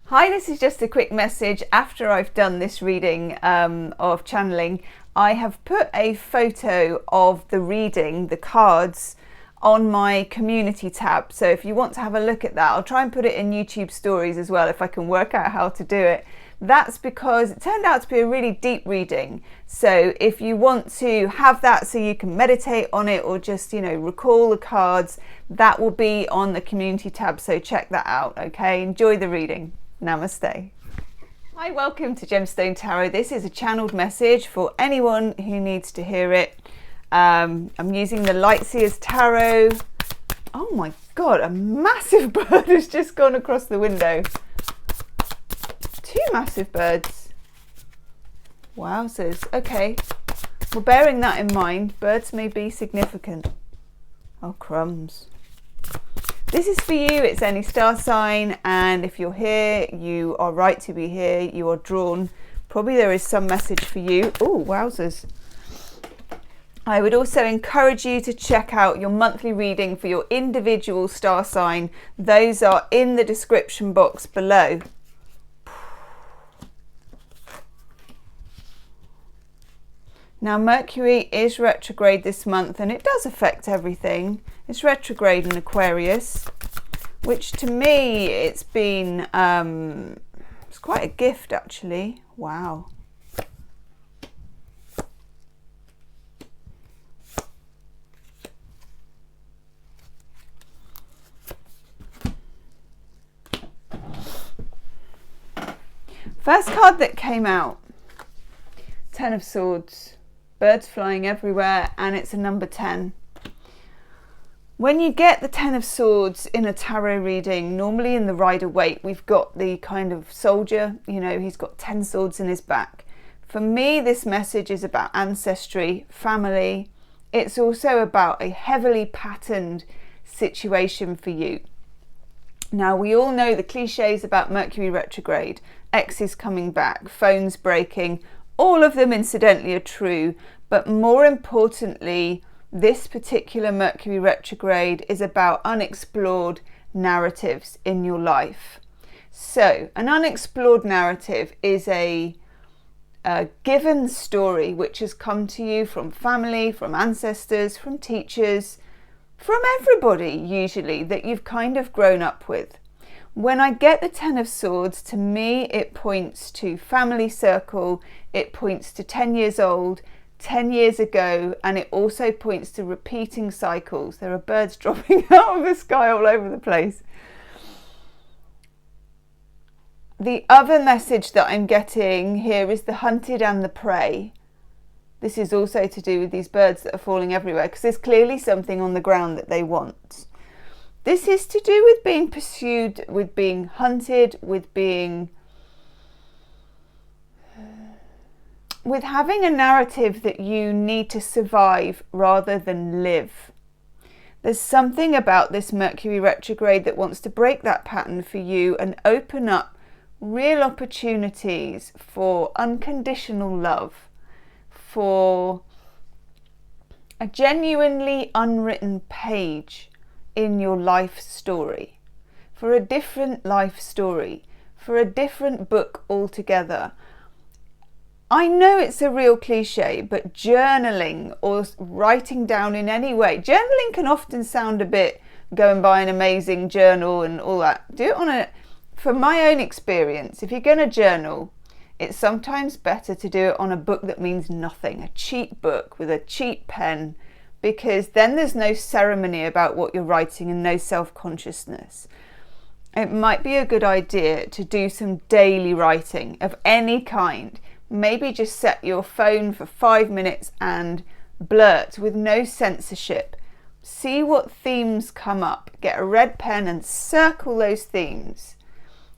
Hi, this is just a quick message. After I've done this reading of channeling, I have put a photo of the reading, the cards, on my community tab. So if you want to have a look at that, I'll try and put it in YouTube stories as well if I can work out how to do it. That's because it turned out to be a really deep reading. So if you want to have that so you can meditate on it or just, recall the cards, that will be on the community tab. So check that out, okay? Enjoy the reading. Namaste. Hi, welcome to Gemstone Tarot. This is a channeled message for anyone who needs to hear it. I'm using the Lightseers Tarot. Oh my God, a massive bird has just gone across the window. Two massive birds. Wowzers. Okay, well, bearing that in mind, birds may be significant. Oh, crumbs. This is for you, it's any star sign, and if you're here, you are right to be here, you are drawn. Probably there is some message for you. Oh, wowzers. I would also encourage you to check out your monthly reading for your individual star sign. Those are in the description box below. Now, Mercury is retrograde this month, and it does affect everything. It's retrograde in Aquarius, which to me, it's been, it's quite a gift actually. Wow. First card that came out, Ten of Swords. Birds flying everywhere, and it's a number 10. When you get the Ten of Swords in a tarot reading, normally in the Rider-Waite, we've got the kind of soldier, he's got 10 swords in his back. For me, this message is about ancestry, family. It's also about a heavily patterned situation for you. Now, we all know the cliches about Mercury retrograde, exes coming back, phones breaking. All of them, incidentally, are true, but more importantly, this particular Mercury retrograde is about unexplored narratives in your life. So, an unexplored narrative is a given story which has come to you from family, from ancestors, from teachers, from everybody, usually, that you've kind of grown up with. When I get the Ten of Swords, to me, it points to family circle, it points to 10 years old, 10 years ago, and it also points to repeating cycles. There are birds dropping out of the sky all over the place. The other message that I'm getting here is the hunted and the prey. This is also to do with these birds that are falling everywhere, because there's clearly something on the ground that they want. This is to do with being pursued, with being hunted, with having a narrative that you need to survive rather than live. There's something about this Mercury retrograde that wants to break that pattern for you and open up real opportunities for unconditional love, for a genuinely unwritten page in your life story, for a different life story, for a different book altogether. I know it's a real cliche, but journaling or writing down in any way, journaling can often sound a bit go and buy an amazing journal and all that. Do it from my own experience, if you're going to journal, it's sometimes better to do it on a book that means nothing, a cheap book with a cheap pen, because then there's no ceremony about what you're writing and no self-consciousness. It might be a good idea to do some daily writing of any kind. Maybe just set your phone for 5 minutes and blurt with no censorship. See what themes come up. Get a red pen and circle those themes.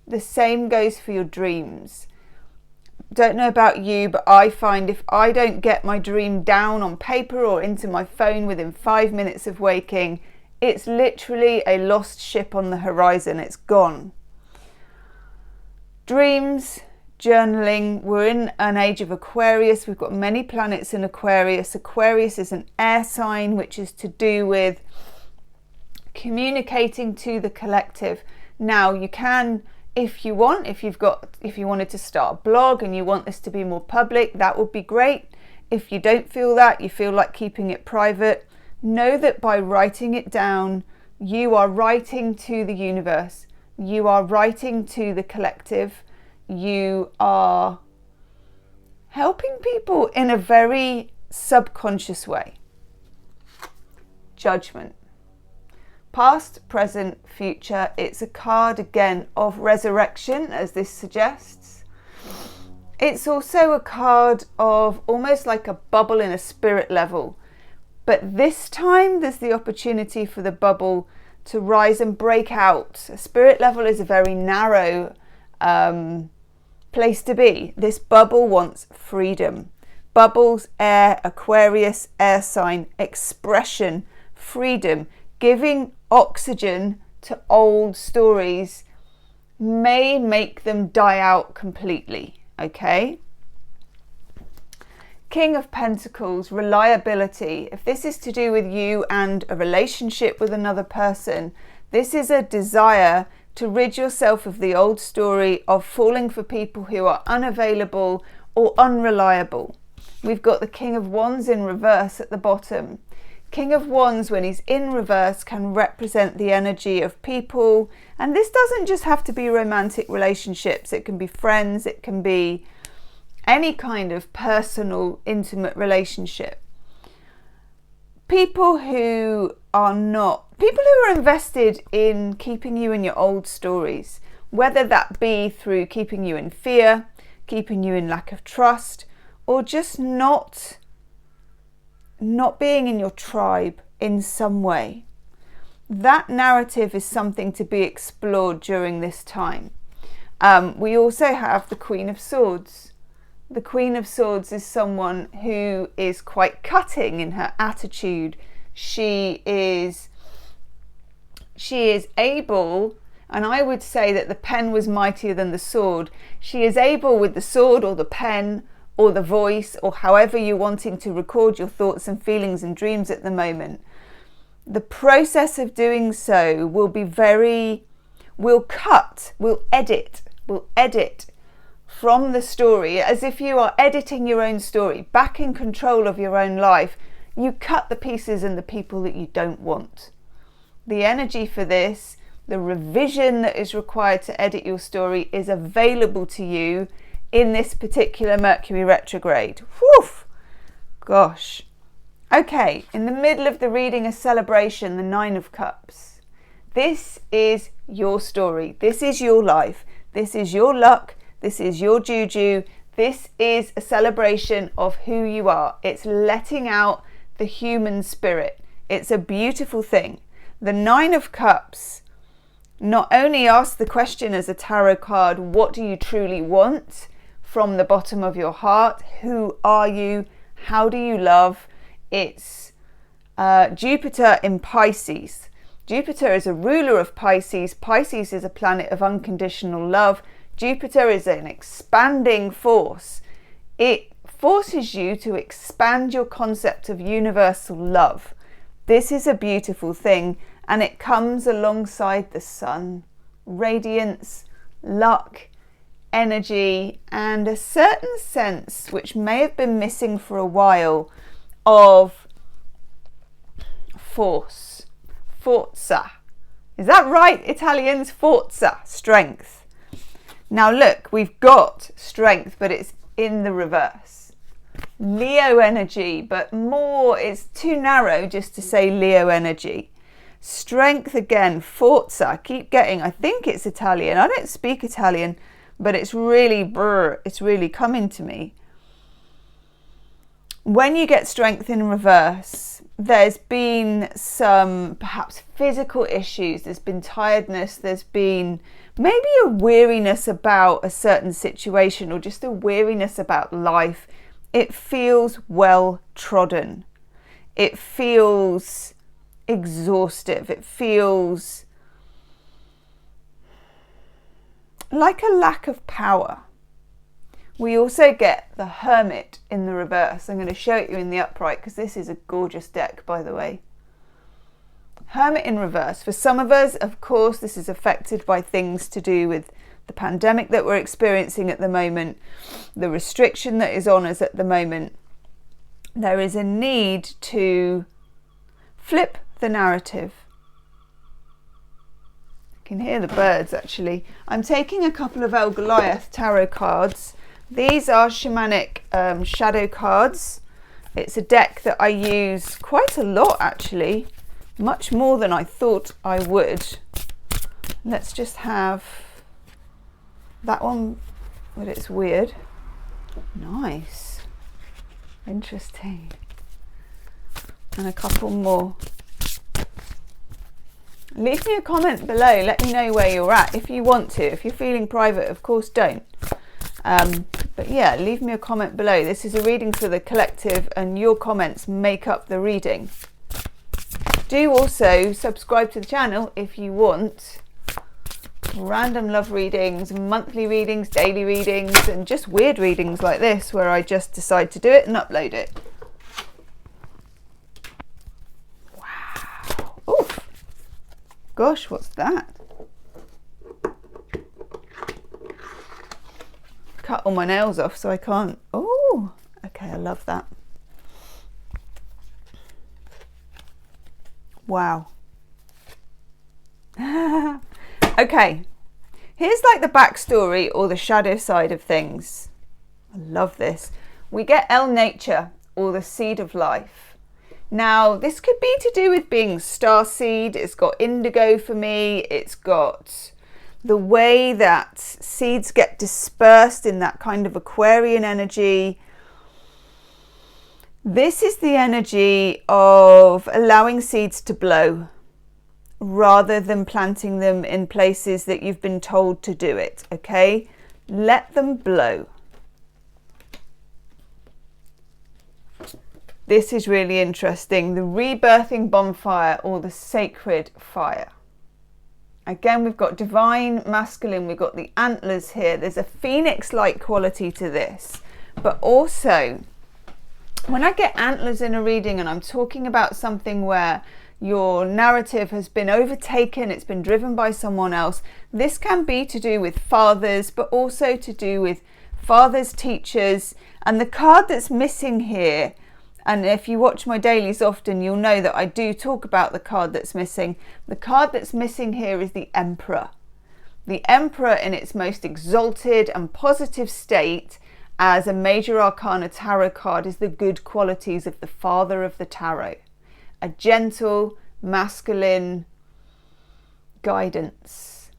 The same goes for your dreams. Don't know about you, but I find if I don't get my dream down on paper or into my phone within 5 minutes of waking, it's literally a lost ship on the horizon. It's gone. Dreams, journaling. We're in an age of Aquarius. We've got many planets in Aquarius. Aquarius is an air sign, which is to do with communicating to the collective. Now, you can If you wanted to start a blog and you want this to be more public, that would be great. If you don't feel that, you feel like keeping it private, know that by writing it down, you are writing to the universe. You are writing to the collective. You are helping people in a very subconscious way. Judgment. Past, present, future. It's a card again of resurrection, as this suggests. It's also a card of almost like a bubble in a spirit level. But this time there's the opportunity for the bubble to rise and break out. A spirit level is a very narrow place to be. This bubble wants freedom. Bubbles, air, Aquarius, air sign, expression, freedom. Giving oxygen to old stories may make them die out completely, okay? King of Pentacles, reliability. If this is to do with you and a relationship with another person, this is a desire to rid yourself of the old story of falling for people who are unavailable or unreliable. We've got the King of Wands in reverse at the bottom. King of Wands, when he's in reverse, can represent the energy of people. And this doesn't just have to be romantic relationships. It can be friends. It can be any kind of personal, intimate relationship. People who are invested in keeping you in your old stories, whether that be through keeping you in fear, keeping you in lack of trust, or just not being in your tribe in some way. That narrative is something to be explored during this time. We also have the Queen of Swords. The Queen of Swords is someone who is quite cutting in her attitude. She is able, and I would say that the pen was mightier than the sword. She is able with the sword or the pen or the voice, or however you're wanting to record your thoughts and feelings and dreams at the moment. The process of doing so will edit from the story, as if you are editing your own story, back in control of your own life. You cut the pieces and the people that you don't want. The energy for this, the revision that is required to edit your story, is available to you in this particular Mercury retrograde. Whew! Gosh. Okay, in the middle of the reading, a celebration, the Nine of Cups. This is your story. This is your life. This is your luck. This is your juju. This is a celebration of who you are. It's letting out the human spirit. It's a beautiful thing. The Nine of Cups not only asks the question as a tarot card, what do you truly want from the bottom of your heart? Who are you? How do you love? It's Jupiter in Pisces. Jupiter is a ruler of Pisces. Pisces is a planet of unconditional love. Jupiter is an expanding force. It forces you to expand your concept of universal love. This is a beautiful thing, and it comes alongside the sun. Radiance, luck, energy, and a certain sense, which may have been missing for a while, of force. Forza. Is that right, Italians? Forza, strength. Now look, we've got strength, but it's in the reverse. Leo energy, but more, it's too narrow just to say Leo energy. Strength again, forza. Keep getting, I think it's Italian. I don't speak Italian, but it's really it's really coming to me. When you get strength in reverse, there's been some perhaps physical issues. There's been tiredness. There's been maybe a weariness about a certain situation, or just a weariness about life. It feels well trodden. It feels exhaustive. It feels like a lack of power. We also get the Hermit in the reverse. I'm going to show it you in the upright because this is a gorgeous deck, by the way. Hermit in reverse. For some of us, of course, this is affected by things to do with the pandemic that we're experiencing at the moment, the restriction that is on us at the moment, there is a need to flip the narrative. You can hear the birds actually. I'm taking a couple of El Goliath tarot cards. These are shamanic shadow cards. It's a deck that I use quite a lot actually, much more than I thought I would. Let's just have that one, but it's weird. Nice. Interesting. And a couple more. Leave me a comment below. Let me know where you're at if you want to. If you're feeling private, of course, don't. But yeah, leave me a comment below. This is a reading for the collective and your comments make up the reading. Do also subscribe to the channel if you want random love readings, monthly readings, daily readings, and just weird readings like this where I just decide to do it and upload it. Wow. Oof. Gosh, what's that? Cut all my nails off so I can't. Oh, okay, I love that. Wow. Okay, here's like the backstory or the shadow side of things. I love this. We get El Nature, or the seed of life. Now, this could be to do with being starseed. It's got indigo for me. It's got the way that seeds get dispersed in that kind of Aquarian energy. This is the energy of allowing seeds to blow rather than planting them in places that you've been told to do it, okay? Let them blow. This is really interesting. The rebirthing bonfire or the sacred fire. Again, we've got divine masculine. We've got the antlers here. There's a phoenix-like quality to this. But also, when I get antlers in a reading and I'm talking about something where your narrative has been overtaken, it's been driven by someone else, this can be to do with fathers, but also to do with fathers, teachers. And the card that's missing here, and if you watch my dailies often, you'll know that I do talk about the card that's missing. The card that's missing here is the Emperor. The Emperor in its most exalted and positive state as a major arcana tarot card is the good qualities of the father of the tarot. A gentle, masculine guidance.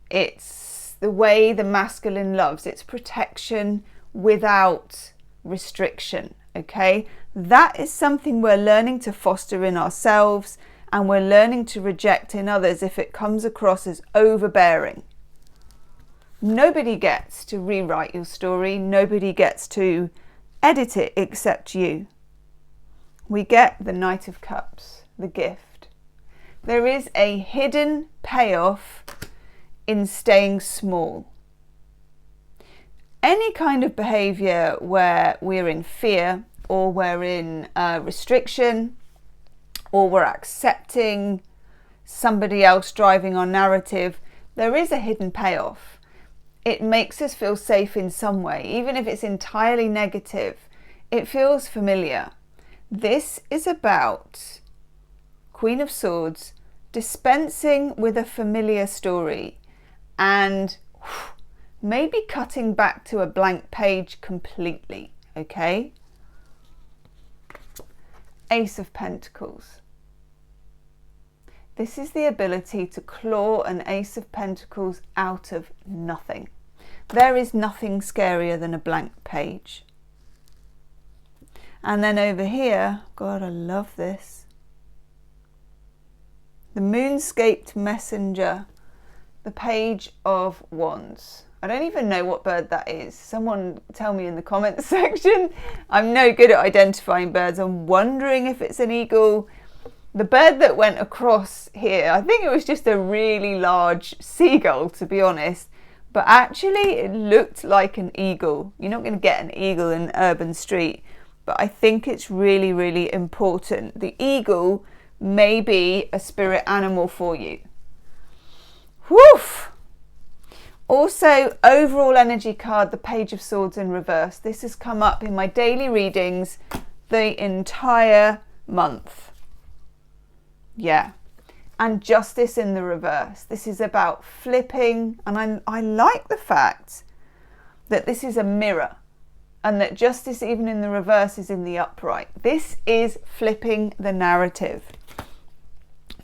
It's the way the masculine loves. It's protection without restriction, okay? That is something we're learning to foster in ourselves, and we're learning to reject in others if it comes across as overbearing. Nobody gets to rewrite your story. Nobody gets to edit it except you. We get the Knight of Cups, the gift. There is a hidden payoff in staying small. Any kind of behavior where we're in fear, or we're in restriction, or we're accepting somebody else driving our narrative, there is a hidden payoff. It makes us feel safe in some way. Even if it's entirely negative, it feels familiar. This is about Queen of Swords dispensing with a familiar story and maybe cutting back to a blank page completely, okay? Ace of Pentacles. This is the ability to claw an Ace of Pentacles out of nothing. There is nothing scarier than a blank page. And then over here, God, I love this. The Moonscaped Messenger, the Page of Wands. I don't even know what bird that is. Someone tell me in the comments section. I'm no good at identifying birds. I'm wondering if it's an eagle. The bird that went across here, I think it was just a really large seagull, to be honest. But actually, it looked like an eagle. You're not going to get an eagle in an urban street. But I think it's really, really important. The eagle may be a spirit animal for you. Woof! Also, overall energy card, the Page of Swords in reverse. This has come up in my daily readings the entire month. Yeah. And Justice in the reverse. This is about flipping, and I like the fact that this is a mirror and that Justice, even in the reverse, is in the upright. This is flipping the narrative.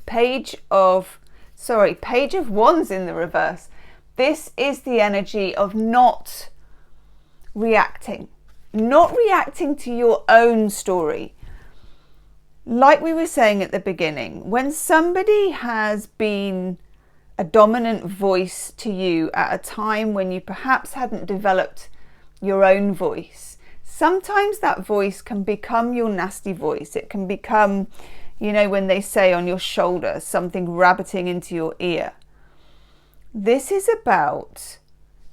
Page of Wands in the reverse. This is the energy of not reacting to your own story. Like we were saying at the beginning, when somebody has been a dominant voice to you at a time when you perhaps hadn't developed your own voice, sometimes that voice can become your nasty voice. It can become, you know, when they say on your shoulder, something rabbiting into your ear. This is about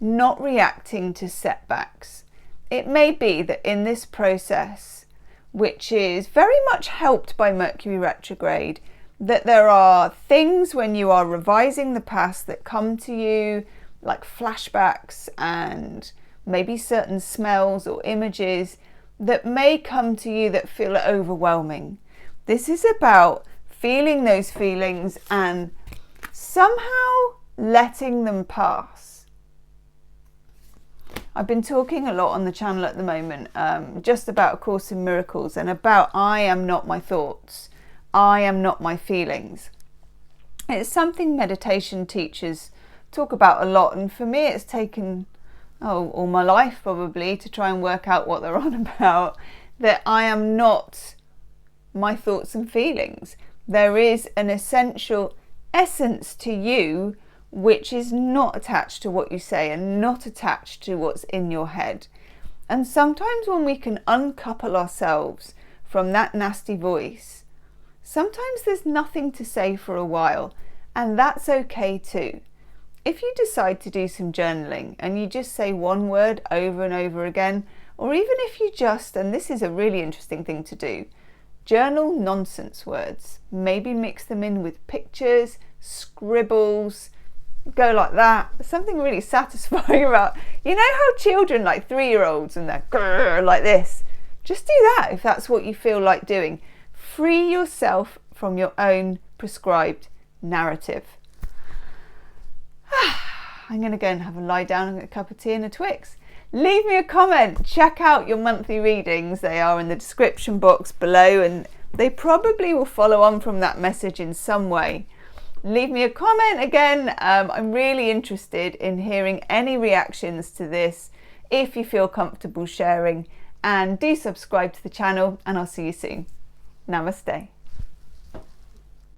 not reacting to setbacks. It may be that in this process, which is very much helped by Mercury retrograde, that there are things when you are revising the past that come to you, like flashbacks and maybe certain smells or images that may come to you that feel overwhelming. This is about feeling those feelings and somehow letting them pass. I've been talking a lot on the channel at the moment just about A Course in Miracles and about I am not my thoughts, I am not my feelings. It's something meditation teachers talk about a lot, and for me it's taken all my life probably to try and work out what they're on about, that I am not my thoughts and feelings. There is an essential essence to you which is not attached to what you say and not attached to what's in your head. And sometimes when we can uncouple ourselves from that nasty voice, sometimes there's nothing to say for a while, and that's okay too. If you decide to do some journaling and you just say one word over and over again, or even if you just, and this is a really interesting thing to do, journal nonsense words, maybe mix them in with pictures, scribbles, go like that. There's something really satisfying about, you know how children, like 3-year-olds, and they're grrr, like this. Just do that if that's what you feel like doing. Free yourself from your own prescribed narrative. I'm going to go and have a lie down and get a cup of tea and a Twix. Leave me a comment. Check out your monthly readings. They are in the description box below, and they probably will follow on from that message in some way. Leave me a comment again. I'm really interested in hearing any reactions to this, if you feel comfortable sharing, and do subscribe to the channel, and I'll see you soon. Namaste.